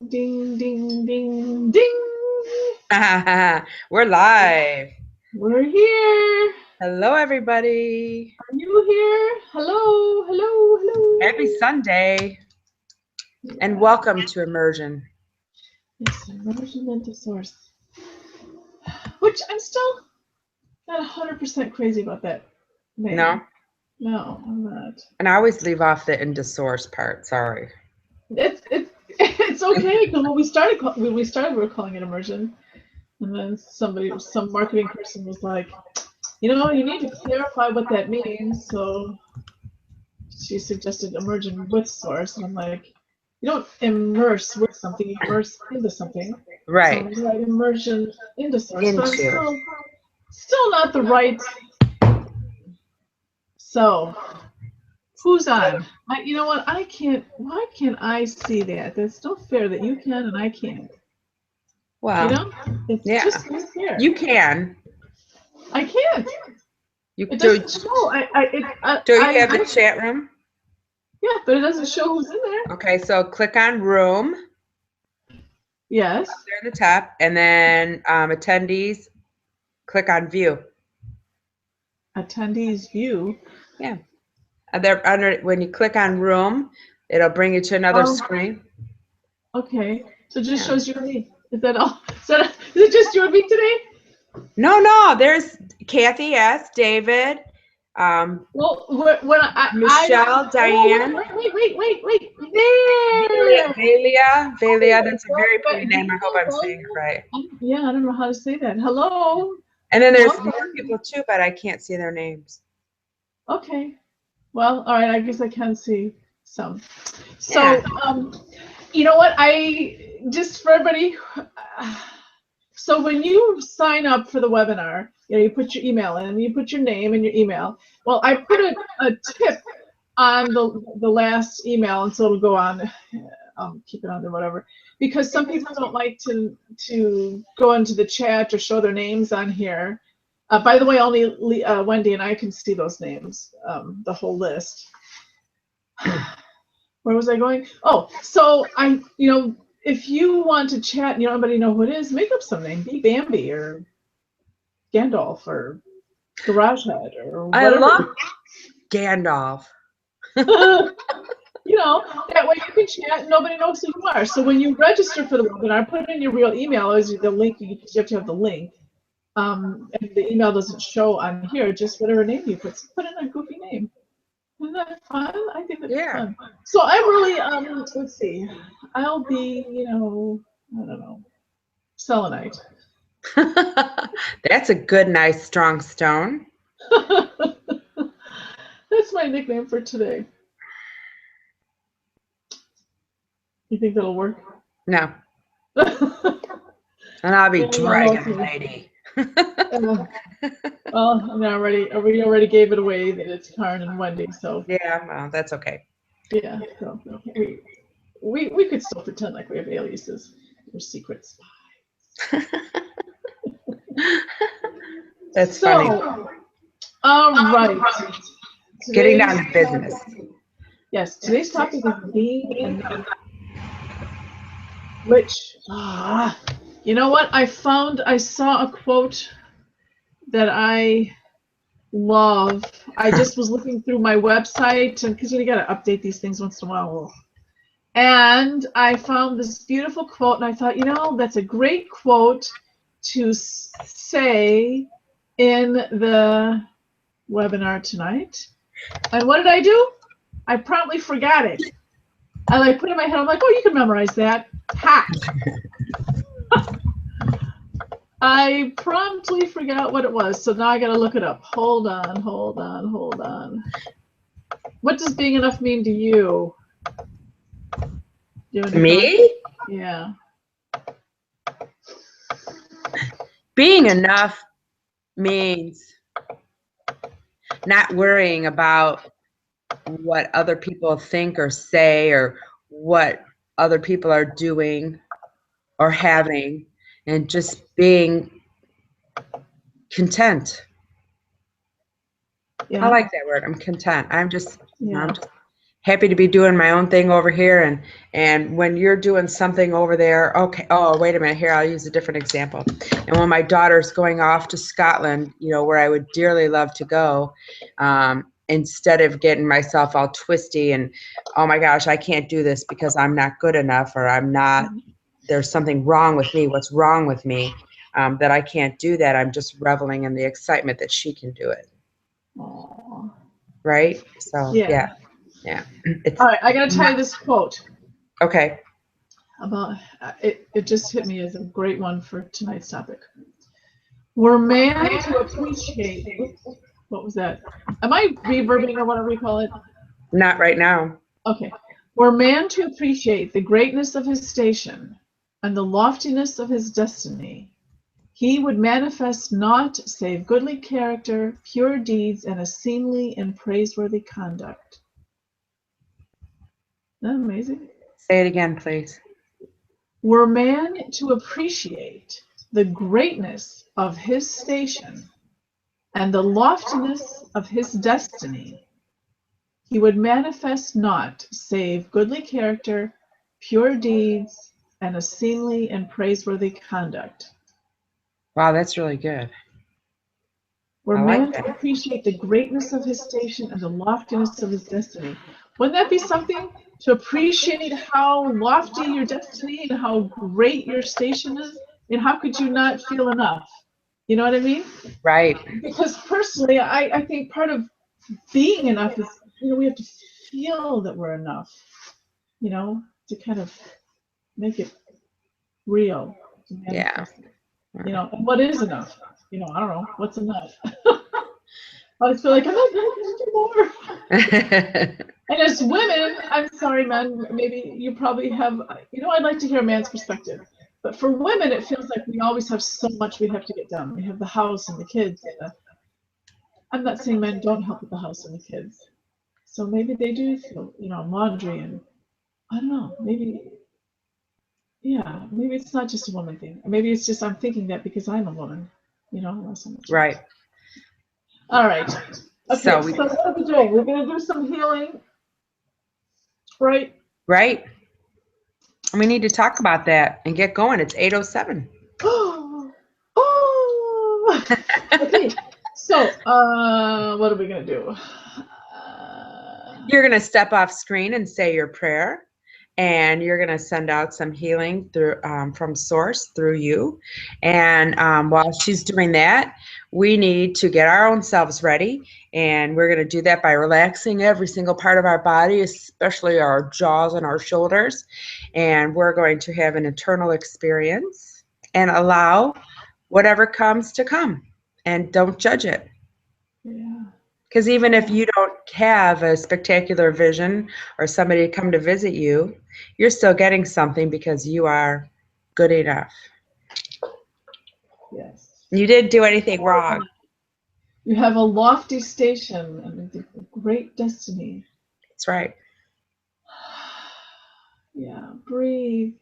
Ding, ding, ding, ding. We're live. We're here. Hello, everybody. Are you here? Hello, hello, hello. Happy Sunday. And welcome to Immersion. Yes, immersion into source. Which I'm still not 100% crazy about that name. No? No, I'm not. And I always leave off the into source part. Sorry. It's okay because when we started, we were calling it immersion, and then some marketing person was like, you need to clarify what that means. So she suggested immersion with source, and I'm like, you don't immerse with something, you immerse into something. Right. So right, immersion into source, but I'm Into. still not the right. So who's on? You know what? I can't. Why can't I see that? That's not fair that you can and I can't. Well, It's yeah. just not fair. You can. I can't. You It do. doesn't show. Do you have the chat room? Yeah, but it doesn't show who's in there. Okay, so click on room. Yes. Up there at the top, and then attendees. Click on view. Attendees view. Yeah. There under when you click on room, it'll bring you to another screen. Okay, so it just shows you and me. Is that all? Is it just you and me today? No. There's Kathy S. David. Well, when Michelle, Diane. Wait. There. Valia. That's a very pretty name. I hope I'm saying it right. Yeah, I don't know how to say that. Hello. And then there's more people too, but I can't see their names. Okay. Well, all right. I guess I can see some. So, Yeah. You know what? Just for everybody. So when you sign up for the webinar, you put your email in, you put your name and your email. Well, I put a tip on the last email, and so it'll go on. I'll keep it on there, whatever. Because some people don't like to go into the chat or show their names on here. By the way, only Wendy and I can see those names, the whole list. Where was I going? Oh, so if you want to chat and you don't anybody know who it is, make up some name. Be Bambi or Gandalf or GarageHead or whatever. I love Gandalf. That way you can chat and nobody knows who you are. So when you register for the webinar, put in your real email as the link. You have to have the link. And the email doesn't show on here, just whatever name you put. So put in a goofy name. Isn't that fun? I think that's fun. So I'm really, let's see. I'll be, I don't know, selenite. That's a good, nice, strong stone. That's my nickname for today. You think that'll work? No. And I'll be Dragon Lady. Well, we already gave it away that it's Karen and Wendy, so. Yeah, well, that's okay. Yeah, so we could still pretend like we have aliases. We're secret spies. That's funny. All right. Getting down to business. Yes, today's topic is being enough. Which, you know what? I saw a quote that I love. I just was looking through my website, and because you got to update these things once in a while. And I found this beautiful quote, and I thought, that's a great quote to say in the webinar tonight. And what did I do? I promptly forgot it. I put it in my head. I'm like, oh, you can memorize that. Ha! I promptly forgot what it was, so now I gotta look it up. Hold on. What does being enough mean to you? Me? Yeah. Being enough means not worrying about what other people think or say or what other people are doing or having, and just being content. Yeah. I like that word. I'm content. I'm just happy to be doing my own thing over here, and when you're doing something over there, okay, oh, wait a minute, here, I'll use a different example. And when my daughter's going off to Scotland, you know, where I would dearly love to go, instead of getting myself all twisty and, oh my gosh, I can't do this because I'm not good enough, or I'm not, there's something wrong with me, what's wrong with me, that I can't do that. I'm just reveling in the excitement that she can do it. Aww. Right? So, Yeah. yeah. It's All right, I gotta tell you this quote okay. about it. It just hit me as a great one for tonight's topic. Were man to appreciate, oops, what was that? Am I reverbing or whatever you call it? Not right now. Okay. Were man to appreciate the greatness of his station and the loftiness of his destiny, he would manifest naught save goodly character, pure deeds, and a seemly and praiseworthy conduct. Isn't that amazing? Say it again, please. Were man to appreciate the greatness of his station and the loftiness of his destiny, he would manifest naught save goodly character, pure deeds, and a seemly and praiseworthy conduct. Wow, that's really good. Were I like man that. to appreciate the greatness of his station and the loftiness of his destiny. Wouldn't that be something? To appreciate how lofty your destiny and how great your station is? And how could you not feel enough? You know what I mean? Right. Because personally, I think part of being enough is, you know, we have to feel that we're enough, you know, to kind of make it real, to manifest it. You know, and what is enough? You know, I don't know. What's enough? I just feel like I'm not going to do more. And as women, I'm sorry, men, maybe you probably have, you know, I'd like to hear a man's perspective. But for women, it feels like we always have so much we have to get done. We have the house and the kids. And I'm not saying men don't help with the house and the kids. So maybe they do feel, you know, laundry and I don't know, maybe, yeah, maybe it's not just a woman thing. Maybe it's just I'm thinking that because I'm a woman, you know, not so much. Right. All right. Okay, So so what are we doing? We're going to do some healing, right? right. We need to talk about that and get going. It's 8:07. Oh. Okay. So, what are we going to do? You're going to step off screen and say your prayer, and you're going to send out some healing through from source through you. And while she's doing that, we need to get our own selves ready, and we're going to do that by relaxing every single part of our body, especially our jaws and our shoulders. And we're going to have an internal experience and allow whatever comes to come, and don't judge it. Yeah. Because even if you don't have a spectacular vision or somebody to come to visit you, you're still getting something because you are good enough. Yes. You didn't do anything wrong. You have a lofty station and a great destiny. That's right. Yeah, breathe.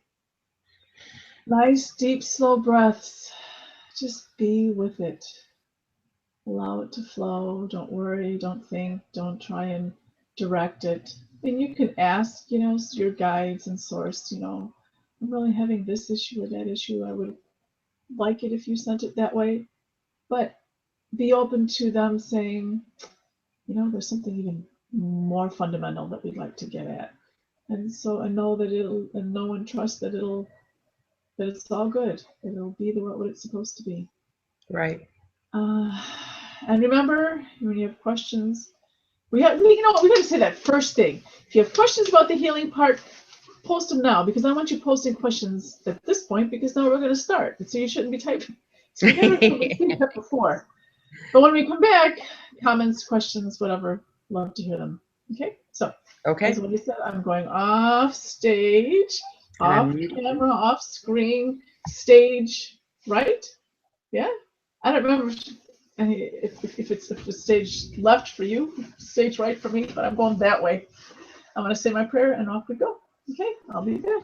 Nice, deep, slow breaths. Just be with it. Allow it to flow. Don't worry. Don't think. Don't try and direct it. And you can ask, you know, your guides and source, you know, I'm really having this issue or that issue. I would like it if you sent it that way. But be open to them saying, you know, there's something even more fundamental that we'd like to get at. And so I know that and know and trust that that it's all good. It'll be what it's supposed to be. Right. And remember, when you have questions, you know what, we gotta say that first thing. If you have questions about the healing part, post them now, because I want you posting questions at this point, because now we're gonna start. So you shouldn't be typing. So we gotta do that before. But when we come back, comments, questions, whatever, love to hear them. Okay? So, Okay. as what he said, I'm going off stage, off camera, off screen, stage, right? Yeah? I don't remember if it's the stage left for you, stage right for me, but I'm going that way. I'm going to say my prayer and off we go. Okay? I'll be there.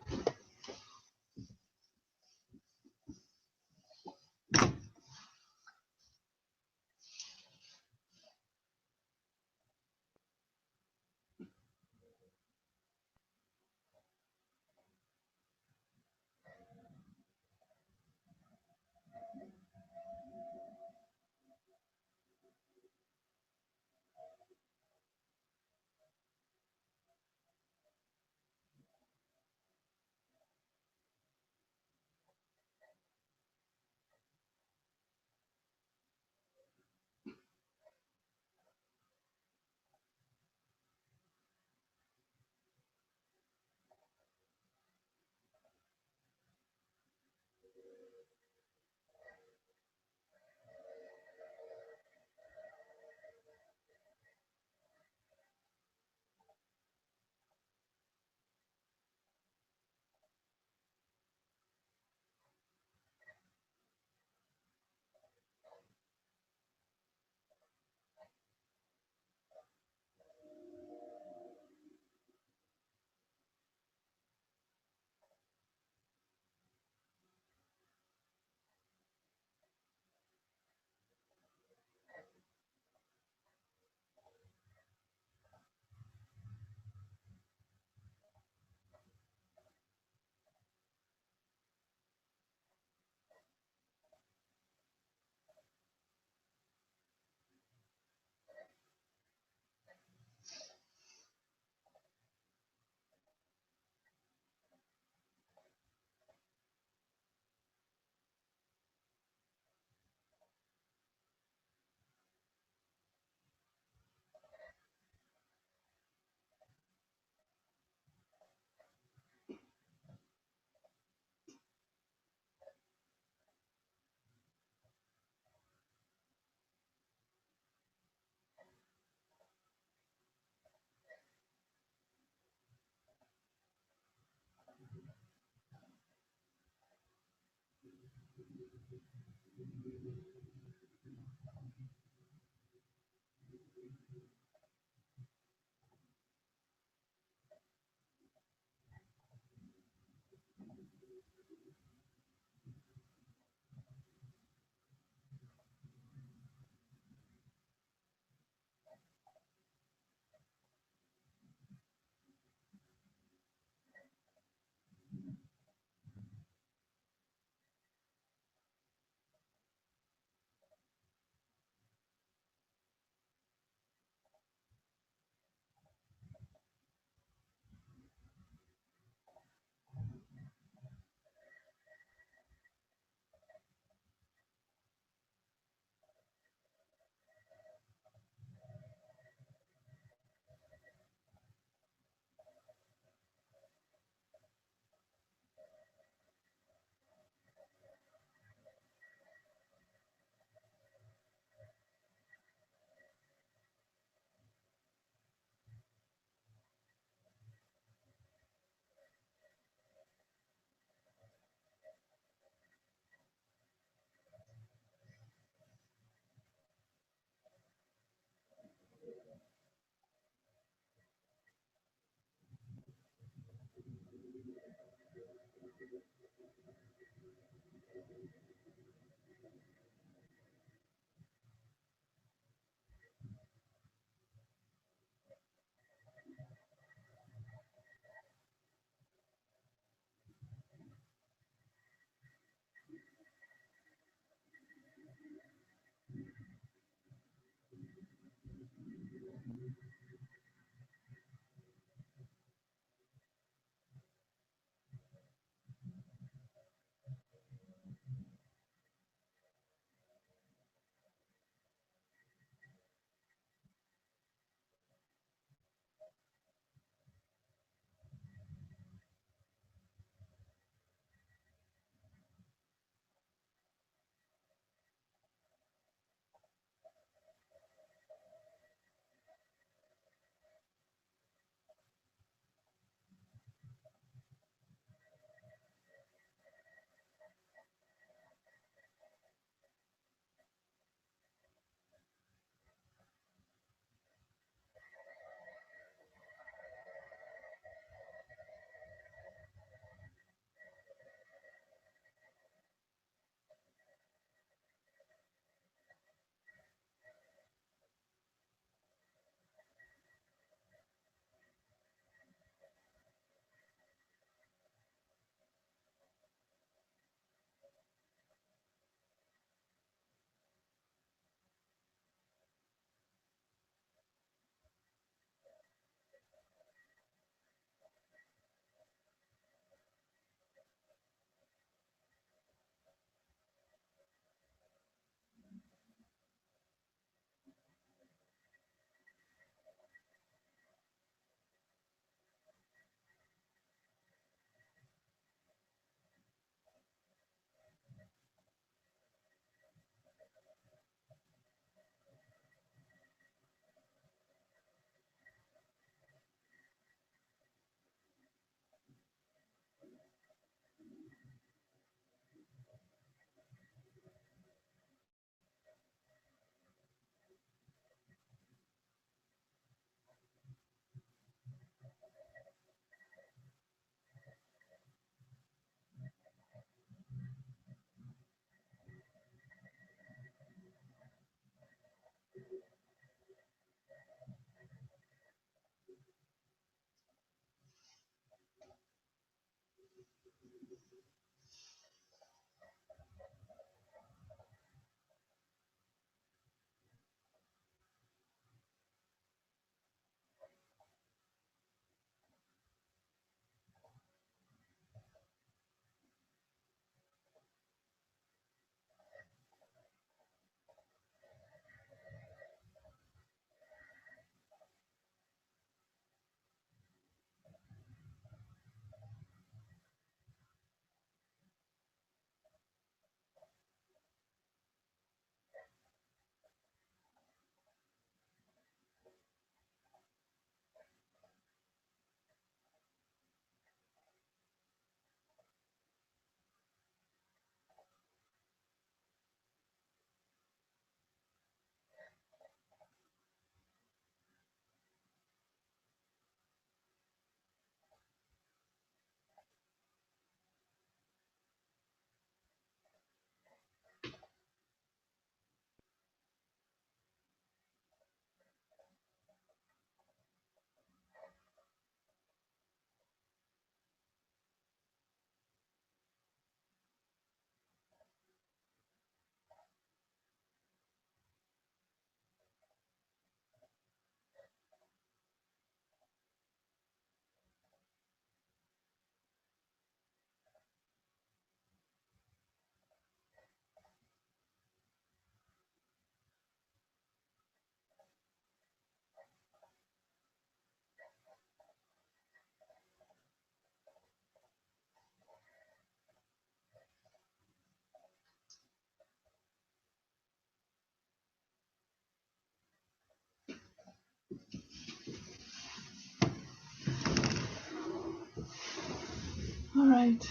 right,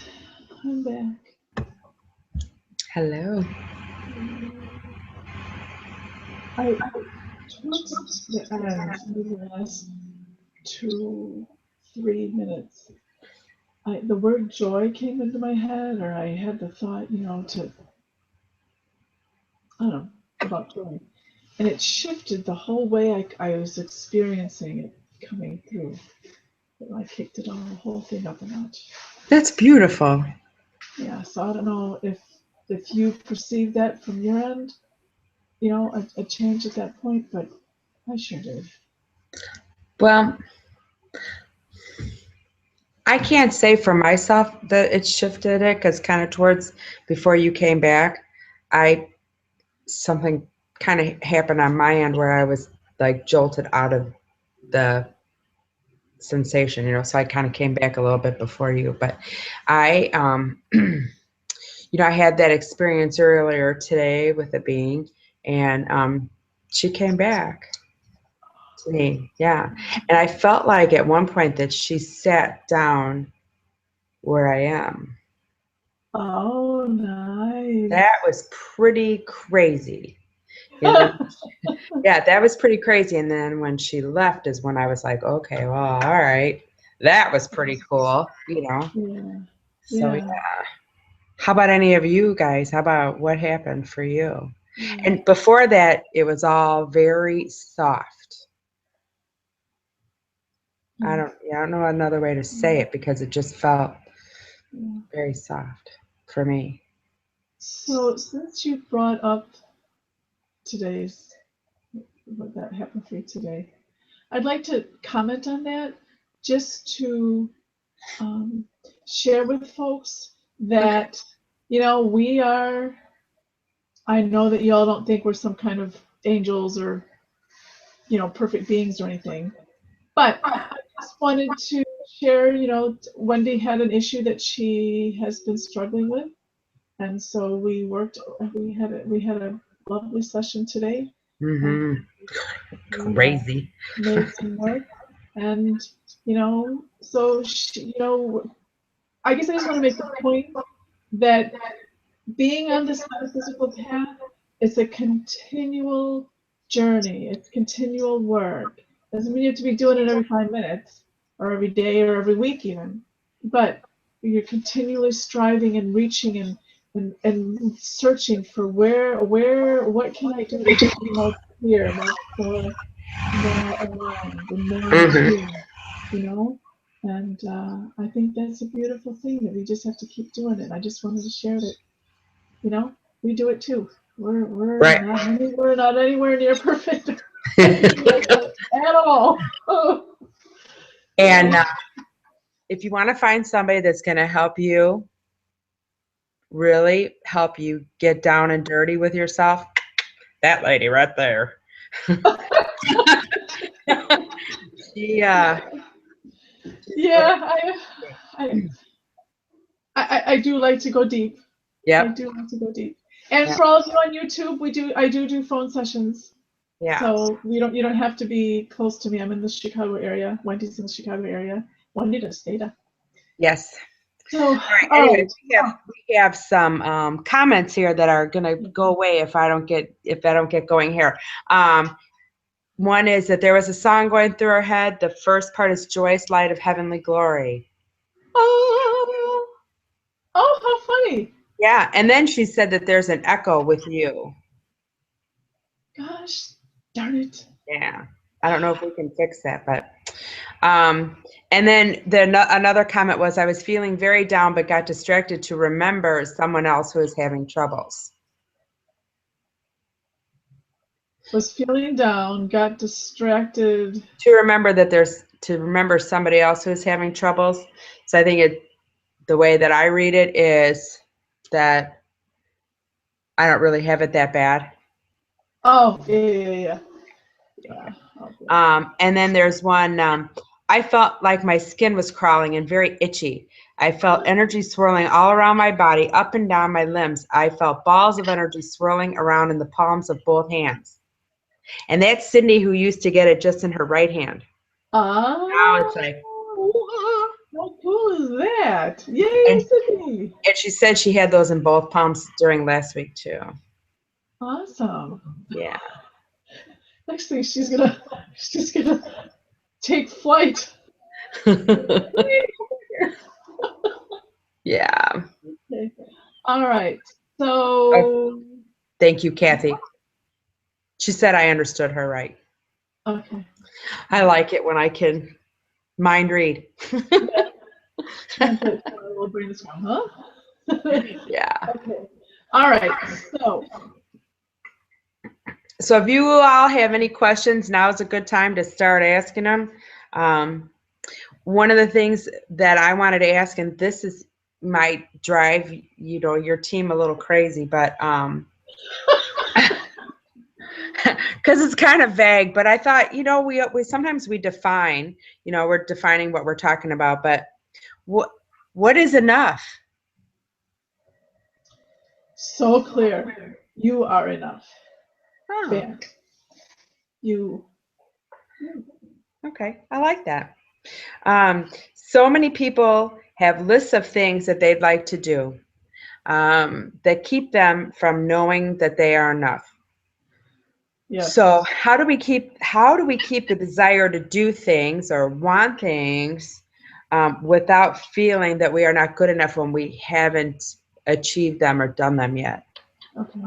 I'm back. Hello. I towards the end, maybe the last 2, 3 minutes, the word joy came into my head, or I had the thought, I don't know, about joy. And it shifted the whole way I was experiencing it coming through. I kicked it all, the whole thing up a notch. That's beautiful. Yeah, so I don't know if you perceived that from your end, a change at that point, but I sure did. Well, I can't say for myself that it shifted it because kind of towards before you came back, something kind of happened on my end where I was like jolted out of the sensation, so I kind of came back a little bit before you. But I, I had that experience earlier today with a being, and she came back to me. Yeah. And I felt like at one point that she sat down where I am. Oh, nice. That was pretty crazy. And then, yeah, that was pretty crazy. And then when she left is when I was like, okay, well, all right. That was pretty cool. Yeah. So, Yeah. yeah. How about any of you guys? How about what happened for you? Yeah. And before that, it was all very soft. I don't know another way to say it because it just felt very soft for me. So since you brought up what that happened for you today, I'd like to comment on that just to share with folks that, we are, I know that y'all don't think we're some kind of angels or, perfect beings or anything, but I just wanted to share, Wendy had an issue that she has been struggling with. And so we had a lovely session today. Mm-hmm. Crazy. Made some work. And, so she, I guess I just want to make the point that being on this metaphysical path is a continual journey. It's continual work. Doesn't mean you have to be doing it every 5 minutes or every day or every week even, but you're continually striving and reaching and searching for what can I do to be more clear, more aligned, and more in tune. And I think that's a beautiful thing that we just have to keep doing it. I just wanted to share that, we do it too. We're Right. we're not anywhere near perfect at all. And if you want to find somebody that's going to help you, really help you get down and dirty with yourself, that lady right there. Yeah. I do like to go deep. Yep. I do like to go deep. And Yep. for all of you on YouTube, I do phone sessions. Yeah. So you don't have to be close to me. I'm in the Chicago area. Wendy's in the Chicago area. Wendy does data. Yes. So, all right. Anyway, we have some comments here that are going to go away if I don't get going here. One is that there was a song going through her head. The first part is Joyous Light of Heavenly Glory. Oh, how funny. Yeah, and then she said that there's an echo with you. Gosh, darn it. Yeah, I don't know if we can fix that, but and then another comment was, I was feeling very down but got distracted to remember someone else who is having troubles. Was feeling down, got distracted. To remember somebody else who is having troubles. So I think the way that I read it is that I don't really have it that bad. Oh, yeah. Okay. And then there's one, I felt like my skin was crawling and very itchy. I felt energy swirling all around my body, up and down my limbs. I felt balls of energy swirling around in the palms of both hands. And that's Cindy, who used to get it just in her right hand. Now it's like, How cool is that? Yay, And, Sydney! and she said she had those in both palms during last week too. Awesome. Yeah. Next thing she's gonna take flight. Yeah. Okay. All right. Oh, So thank you, Kathy. She said I understood her right. okay. I like it when I can mind read. Translate for a little brain is going, huh? Yeah. Okay. All right. So if you all have any questions, now is a good time to start asking them. One of the things that I wanted to ask, and this is might drive your team a little crazy, but because it's kind of vague. But I thought we sometimes we define, we're defining what we're talking about, but what is enough? So clear. You are enough. Oh, Fan. You. okay, I like that. So many people have lists of things that they'd like to do that keep them from knowing that they are enough. Yes. So how do we keep the desire to do things or want things without feeling that we are not good enough when we haven't achieved them or done them yet? Okay.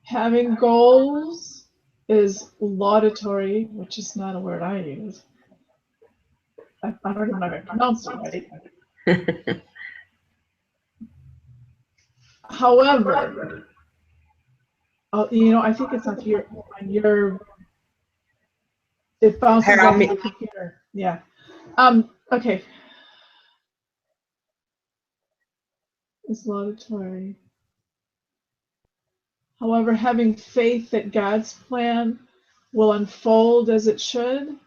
Having goals is laudatory, which is not a word I use. I don't even know if I pronounced it right. However, I think it's on your it Here, bounces off your computer. Yeah. Okay. It's laudatory. However, having faith that God's plan will unfold as it should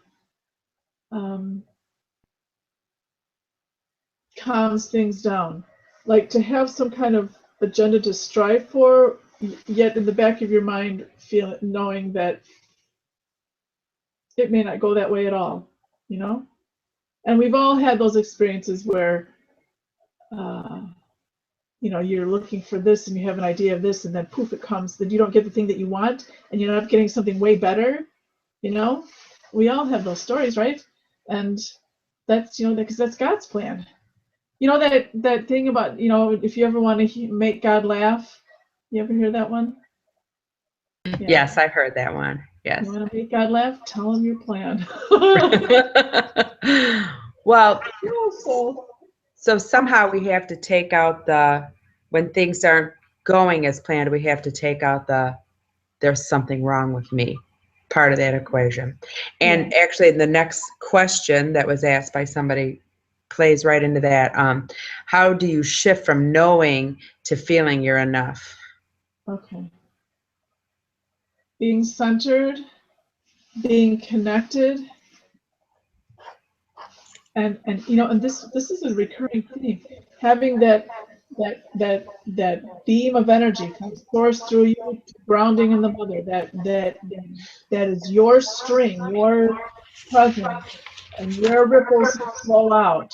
calms things down. Like to have some kind of agenda to strive for, yet in the back of your mind, knowing that it may not go that way at all, you know? And we've all had those experiences where, you're looking for this and you have an idea of this, and then poof, it comes, that you don't get the thing that you want, and you're not getting something way better, you know? We all have those stories, right? And that's, because that's God's plan. You know that thing about, if you ever want to make God laugh, you ever hear that one? Yeah. Yes, I've heard that one. Yes. You want to make God laugh? Tell him your plan. Well, So so somehow we have to take out when things aren't going as planned, we have to take out there's something wrong with me part of that equation. And actually, the next question that was asked by somebody plays right into that. How do you shift from knowing to feeling you're enough? okay. Being centered, being connected, and this is a recurring theme. Having that beam of energy comes course through you, grounding in the mother. That is your string, your presence, and your ripples flow out.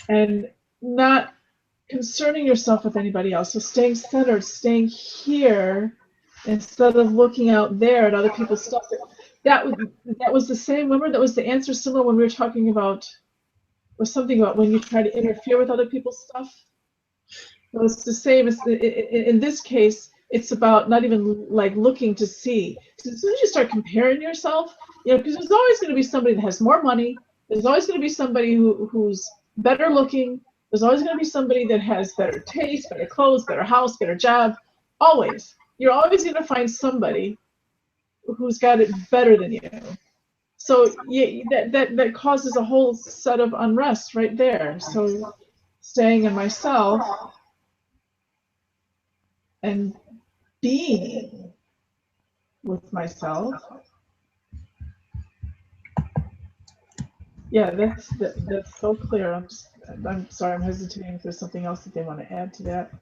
And not concerning yourself with anybody else. So staying centered, staying here instead of looking out there at other people's stuff. That was the same. Remember, that was the answer similar when we were talking about, was something about when you try to interfere with other people's stuff. Well, it's the same as in this case. It's about not even like looking to see. So as soon as you start comparing yourself, because there's always going to be somebody that has more money. There's always going to be somebody who's better looking. There's always going to be somebody that has better taste, better clothes, better house, better job. Always. You're always going to find somebody who's got it better than you. So yeah, that causes a whole set of unrest right there. So staying in myself and being with myself. Yeah, that's so clear. I'm sorry, I'm hesitating if there's something else that they want to add to that.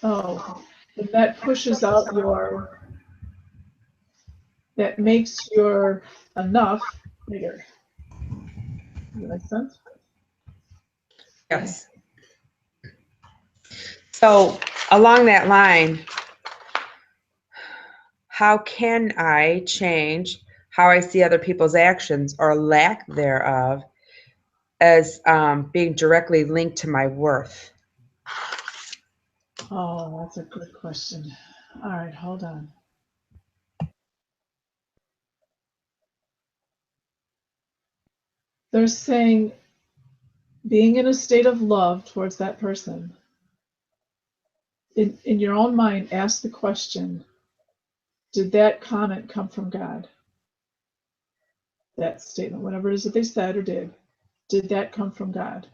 Oh, and that pushes out that makes your enough bigger. Does that make sense? Yes. So along that line, how can I change how I see other people's actions or lack thereof as being directly linked to my worth? Oh, that's a good question. All right, hold on. They're saying being in a state of love towards that person. In your own mind, ask the question, did that comment come from God? That statement, whatever it is that they said or did that come from God?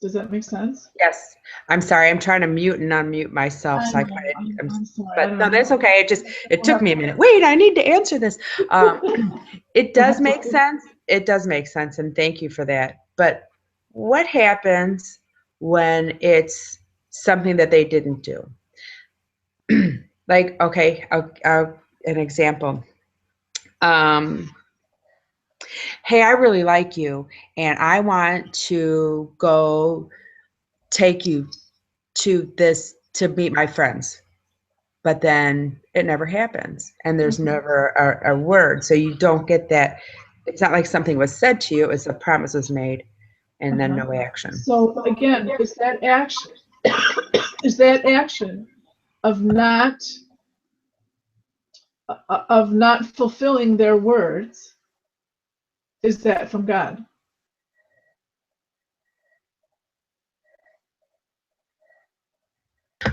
Does that make sense? Yes. I'm sorry. I'm trying to mute and unmute myself. I So I know. kind of, I'm sorry. I but don't no, know. that's okay. It We'll took have me a minute. Wait, I need to answer this. It we'll does have to make sense. It does make sense. And thank you for that. But what happens when it's something that they didn't do? Like, okay, an example. Um, hey, I really like you, and I want to go take you to meet my friends. But then it never happens, and there's never a word. So you don't get that. It's not like something was said to you, it's a promise was made, and then no action. So again, is that action of not fulfilling their words, is that from God?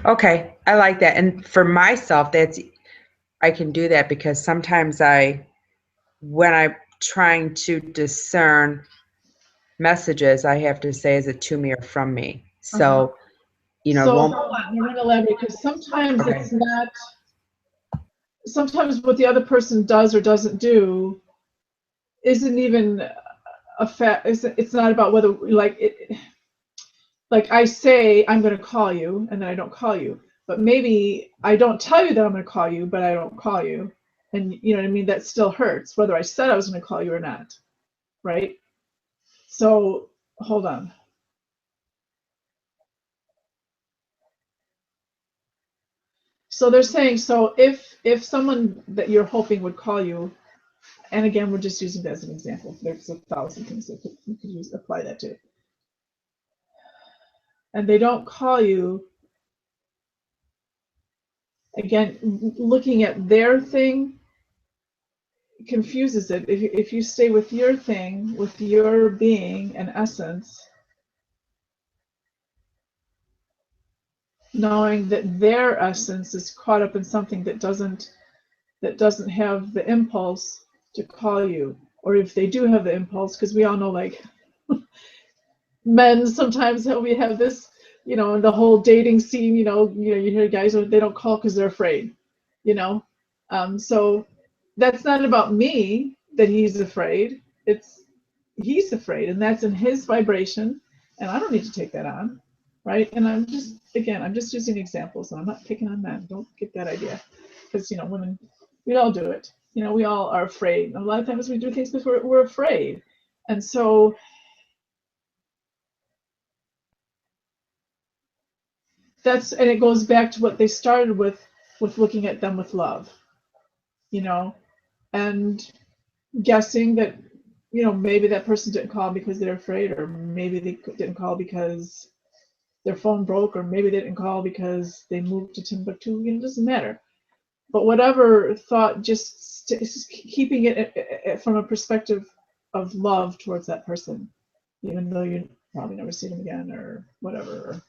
Okay, I like that. And for myself, I can do that because sometimes when I'm trying to discern messages, I have to say, is it to me or from me? So, So won't, hold on, we're going to elaborate because sometimes okay. it's not. Sometimes what the other person does or doesn't do isn't even a fact. It's not about whether like I say I'm going to call you and then I don't call you, but maybe I don't tell you that I'm going to call you, but I don't call you, and you know what I mean. That still hurts whether I said I was going to call you or not, right? So hold on. So they're saying, so if someone that you're hoping would call you, and again we're just using that as an example. There's 1,000 things that you could use apply that to, and they don't call you. Again, looking at their thing confuses it. If you stay with your thing, with your being and essence, knowing that their essence is caught up in something that doesn't have the impulse to call you, or if they do have the impulse, because we all know, like, men sometimes we have this, in the whole dating scene, you hear guys, they don't call because they're afraid, you know. So that's not about me that he's afraid. It's he's afraid, and that's in his vibration, and I don't need to take that on, right? And I'm just using examples, and I'm not picking on men. Don't get that idea, because women, we all do it. We all are afraid. And a lot of times we do things because we're afraid, and so and it goes back to what they started with looking at them with love, you know, and guessing that, maybe that person didn't call because they're afraid, or maybe they didn't call because their phone broke, or maybe they didn't call because they moved to Timbuktu. It doesn't matter. But whatever thought, just keeping it from a perspective of love towards that person, even though you probably never see them again or whatever,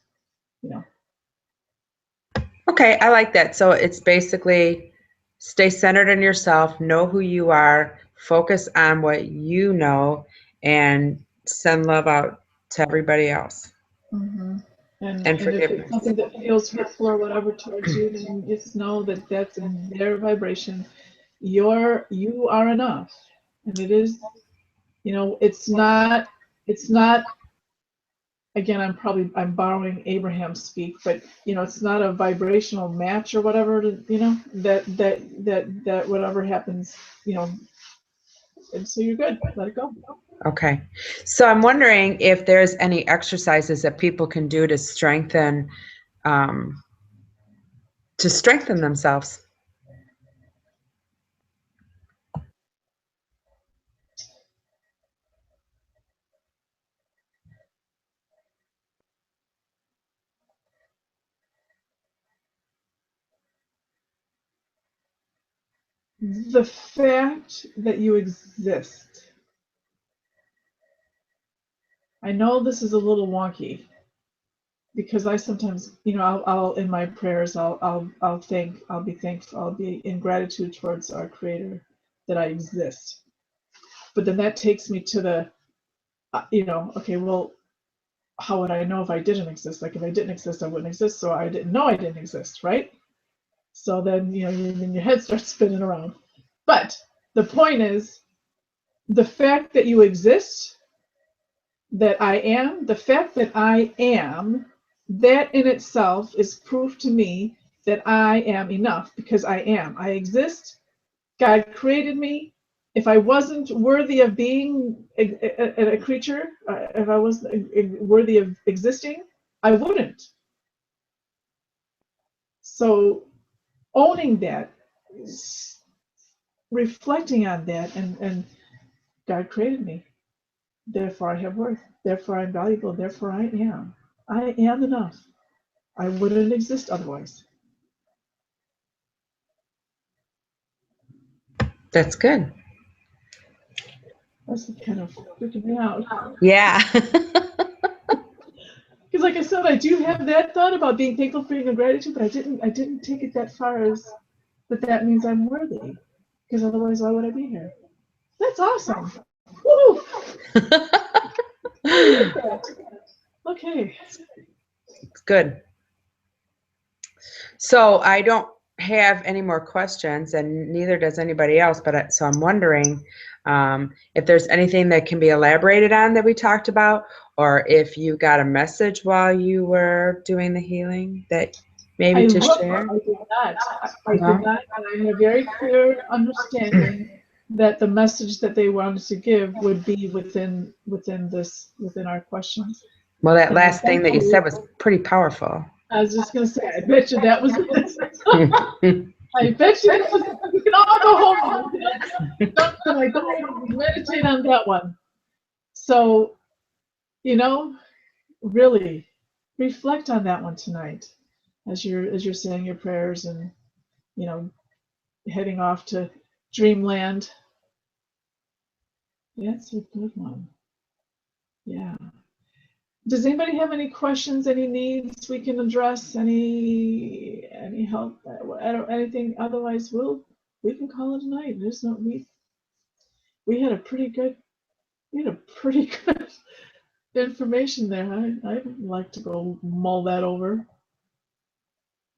you know. Okay, I like that. So it's basically stay centered in yourself, know who you are, focus on what you know, and send love out to everybody else. Mm-hmm. And And if it's forgiveness. something that feels hurtful or whatever towards you, then just know that that's in their vibration. You are enough, and it is. It's not again, I'm borrowing Abraham speak, but it's not a vibrational match or whatever, that whatever happens, and so you're good. Let it go. Okay. So I'm wondering if there's any exercises that people can do to strengthen themselves. The fact that you exist. I know this is a little wonky because I sometimes, I'll in my prayers, I'll be thankful, I'll be in gratitude towards our Creator that I exist. But then that takes me to the, okay, well, how would I know if I didn't exist? Like if I didn't exist, I wouldn't exist. So I didn't know I didn't exist, right? So then, then your head starts spinning around. But the point is, the fact that you exist, that I am, the fact that I am, that in itself is proof to me that I am enough because I am. I exist. God created me. If I wasn't worthy of being a creature, if I wasn't worthy of existing, I wouldn't. So owning that, reflecting on that, and God created me. Therefore I have worth. Therefore I'm valuable. Therefore I am. I am enough. I wouldn't exist otherwise. That's good. That's kind of freaking me out. Yeah. Because like I said, I do have that thought about being thankful, freeing, and gratitude, but I didn't take it that far as that means I'm worthy. Because otherwise, why would I be here? That's awesome. Woo! Okay. It's good. So I don't have any more questions, and neither does anybody else. But so I'm wondering if there's anything that can be elaborated on that we talked about, or if you got a message while you were doing the healing that maybe to share. I did not. I did not, and I had a very clear understanding that the message that they wanted to give would be within our questions. Well, that And last thing that you said was pretty powerful. I was just gonna say, I bet you that was it. I bet you that was it. We can all go home and go and meditate on that one. So, really reflect on that one tonight as you're saying your prayers and heading off to dreamland. That's a good one. Yeah. Does anybody have any questions, any needs we can address, any help, anything? Otherwise, we can call it a night. There's no we had a pretty good information there. I'd like to go mull that over.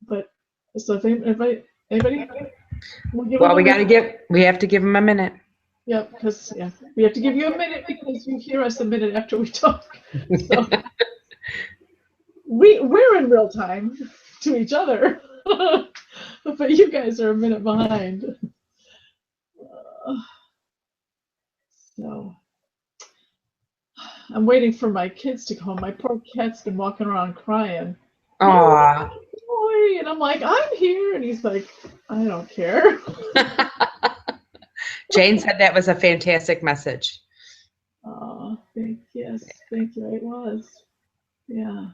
But so if anybody, Well, we have to give them a minute. Yeah, because we have to give you a minute because you hear us a minute after we talk. So we're in real time to each other, but you guys are a minute behind. So I'm waiting for my kids to come home. My poor cat's been walking around crying. Aww. Boy, and I'm like, I'm here, and he's like, I don't care. Jane said that was a fantastic message. Oh, thank you. It was. Yeah.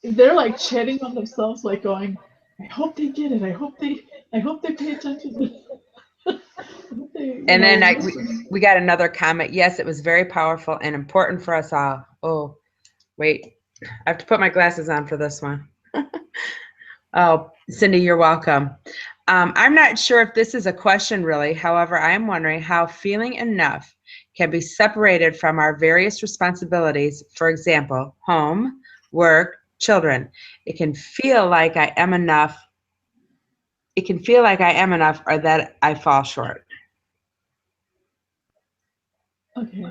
They're like chatting on themselves, like going, I hope they get it. I hope they pay attention. And then we got another comment. Yes, it was very powerful and important for us all. Oh, wait. I have to put my glasses on for this one. Oh, Cindy, you're welcome. I'm not sure if this is a question really. However, I am wondering how feeling enough can be separated from our various responsibilities. For example, home, work, children. It can feel like I am enough. It can feel like I am enough or that I fall short. Okay.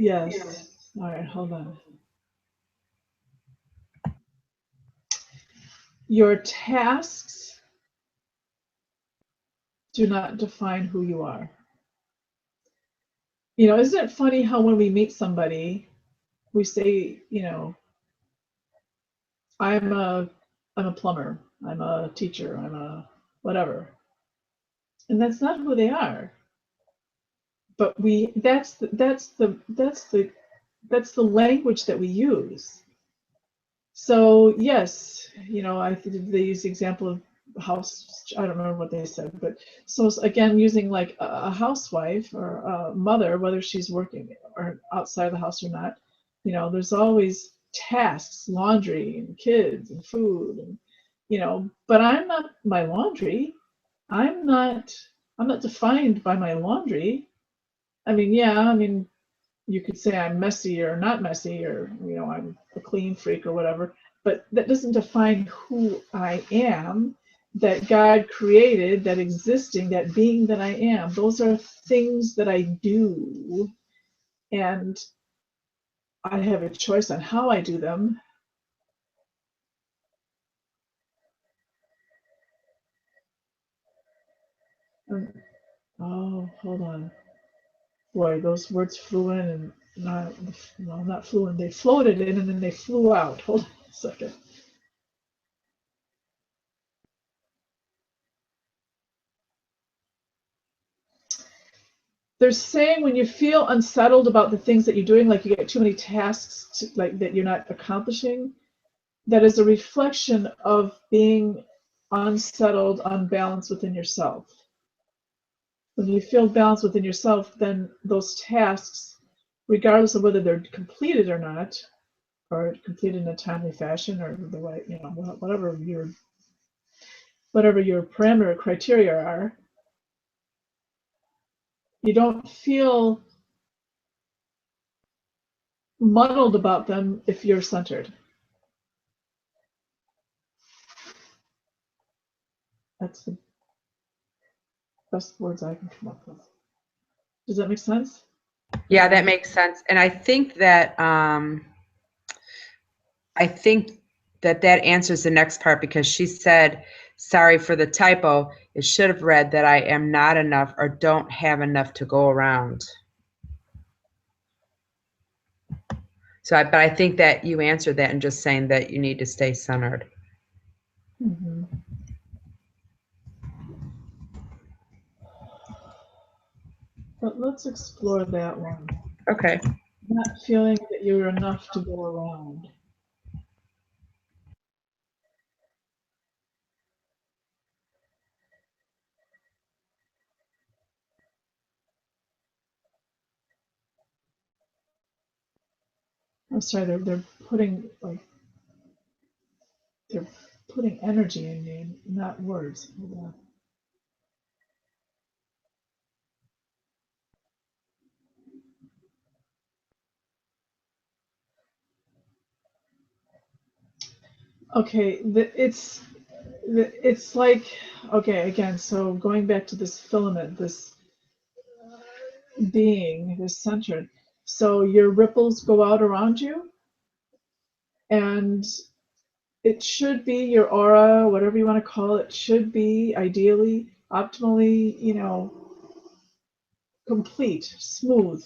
Yes. All right, hold on. Your tasks do not define who you are. You know, isn't it funny how when we meet somebody, we say, you know, I'm a I'm a plumber, I'm a teacher, I'm a whatever. And that's not who they are. But that's the language that we use. So yes, you know, I think they use the example of house. I don't remember what they said, but so again, using like a housewife or a mother, whether she's working or outside the house or not, you know, there's always tasks, laundry and kids and food, and you know. But I'm not my laundry. I'm not. I'm not defined by my laundry. I mean, yeah, I mean, you could say I'm messy or not messy, or you know, I'm a clean freak or whatever, but that doesn't define who I am, that God created, that existing, that being that I am. Those are things that I do, and I have a choice on how I do them. Oh, hold on. Boy, those words flew in and not, well, not flew in, they floated in and then they flew out. Hold on a second. They're saying when you feel unsettled about the things that you're doing, like you get too many tasks like that you're not accomplishing, that is a reflection of being unsettled, unbalanced within yourself. When you feel balanced within yourself, then those tasks, regardless of whether they're completed or not, or completed in a timely fashion, or the way, you know, whatever your parameter criteria are, you don't feel muddled about them if you're centered. That's the best words I can come up with. Does that make sense? Yeah, that makes sense. And I think that answers the next part, because she said, sorry for the typo. It should have read that I am not enough or don't have enough to go around. So, but I think that you answered that in just saying that you need to stay centered. Mm-hmm. But let's explore that one. Okay. Not feeling that you're enough to go around. I'm sorry, they're putting like they're putting energy in me, not words. Hold on. Okay, it's like, okay, again, so going back to this filament, this being, this centered. So your ripples go out around you, and it should be your aura, whatever you want to call it, should be ideally, optimally, you know, complete, smooth,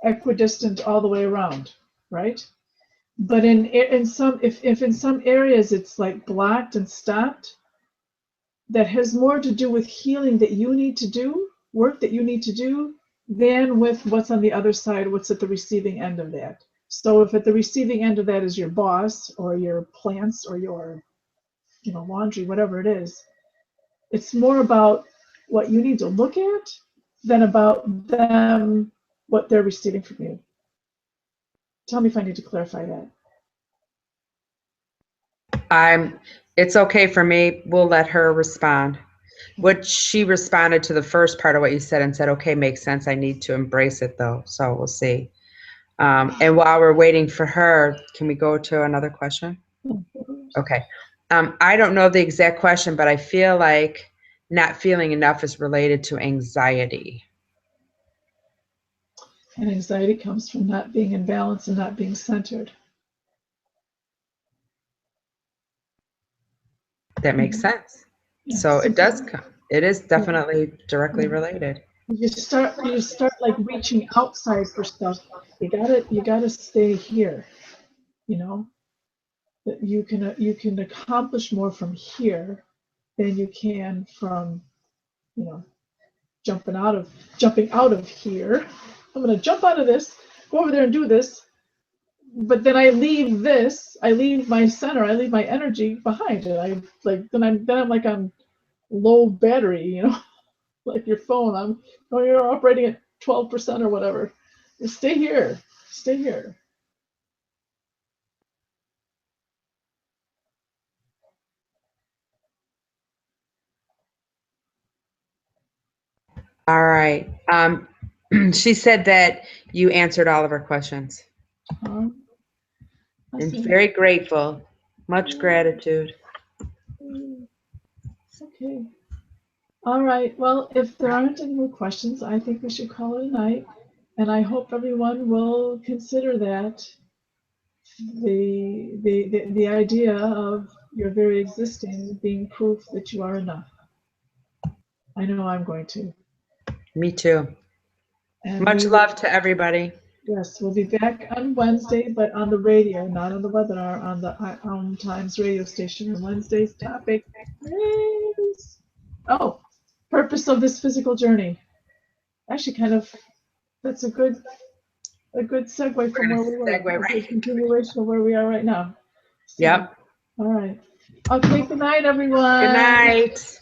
equidistant all the way around, right? But in some, if in some areas it's like blocked and stopped, that has more to do with healing that you need to do, work that you need to do, than with what's on the other side, what's at the receiving end of that. So if at the receiving end of that is your boss or your plants or your, you know, laundry, whatever it is, it's more about what you need to look at than about them, what they're receiving from you. Tell me if I need to clarify that. It's okay for me. We'll let her respond. What she responded to the first part of what you said and said, okay, makes sense. I need to embrace it though. So we'll see. And while we're waiting for her, can we go to another question? Okay. I don't know the exact question, but I feel like not feeling enough is related to anxiety. And anxiety comes from not being in balance and not being centered. That makes sense. Yeah, So it does come. It is definitely directly yeah. related. You start like reaching outside for stuff. You gotta stay here, you know, that you can accomplish more from here than you can from, you know, jumping out of here. I'm gonna jump out of this, go over there and do this, but then I leave my center, I leave my energy behind it. I like then I'm like on low battery, you know, like your phone. You're operating at 12% or whatever. Just stay here. Stay here. All right. She said that you answered all of her questions. And Awesome. very grateful. Much gratitude. Okay. All right. Well, if there aren't any more questions, I think we should call it a night. And I hope everyone will consider that the idea of your very existing being proof that you are enough. I know I'm going to. Me too. And Much love to everybody. yes, we'll be back on Wednesday, but on the radio, not on the webinar, on the Own Times radio station. And Wednesday's topic is, purpose of this physical journey. Actually, that's a good segue from where we were. Segue, A good right? continuation of where we are right now. So, Yep. all right. Okay, good night, everyone. Good night.